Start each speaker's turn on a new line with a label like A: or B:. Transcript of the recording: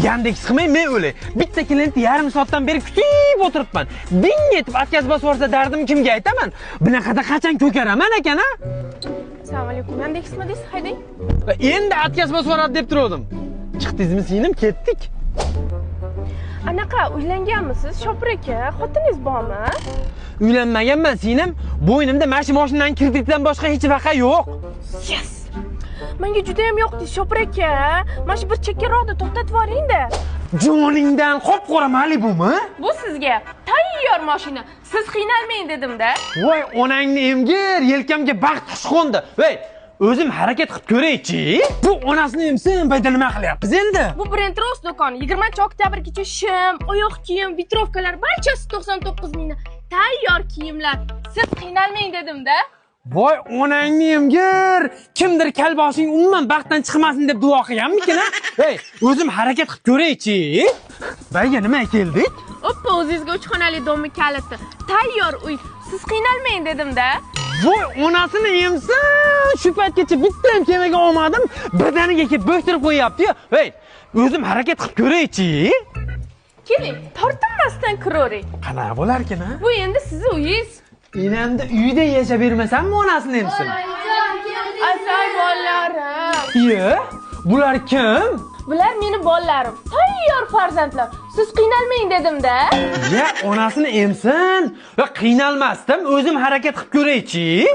A: Yandex qilmay men o'lay. Bitta klientni yarim soatdan beri kutib o'tiribman. Ding etib atkaz bosib yuborsa dardim kimga aytaman? Bunaqada qachon ko'karaman ekan-a?
B: Assalomu alaykum. Yandexmi deysiz? Haydang.
A: Endi atkaz bosib yuboradi deb turdim. Chiqdingizmi singlim, ketdik.
B: Anaqa uylanganmisiz? Shopir aka, xotiningiz bormi?
A: Uylanmaganman singlim. Bo'ynimda mashinadan kreditdan boshqa hech vaqa yo'q.
B: Yes! Menga juda ham yoqdi, Shopir aka. Mana shu bir chekkaroqda to'xtatib yuboring-da.
A: Joningdan qop-qora Malibu'mi?
B: Bu sizga tayyor mashina. Siz qiynalmang dedim-da.
A: Voy, onangni emgir, yelkamga baxt qush qo'ndi. Voy, o'zim harakat qilib ko'ray-chi. Bu onasini emsin, bayda nima qilyapmiz endi?
B: Bu Brentros do'koni 20-oktyabrgacha shim, oyoq kiyim, vitrovkalar barchasi 99 mingdan. Tayyor kiyimlar. Siz qiynalmang dedim-da.
A: Voy, onangni emgir. Kimdir kalboshing umuman baxtdan chiqmasin deb duo qilganmikin-a? Hey, o'zim harakat qilib ko'ray-chi. Bayga nima keldik?
B: Oppa, o'zingizga 3 xonali domni kaliti. Tayyor uy. Siz qiynalmang dedim-da.
A: Voy, onasini emsin. Shu paytgacha bitta ham kemaga olmadim. Birdaniga kelib bo'ktirib qo'yapti-yu. Hey, o'zim harakat qilib ko'ray-chi.
B: Keling, tortinmasdan kiravering.
A: Qanaqa bo'larkin-a?
B: Bu endi sizning uyingiz.
A: Enamda uyda yashab bermasammi onasini emsin?
B: Asay bolalarim.
A: Iye, bular kim?
B: Bular meni bolalarim. Tayyor farzandlar. Siz qiynalmang dedim-da.
A: Ya, onasini emsin va qiynalmasdim, o'zim harakat qilib ko'ray-chi.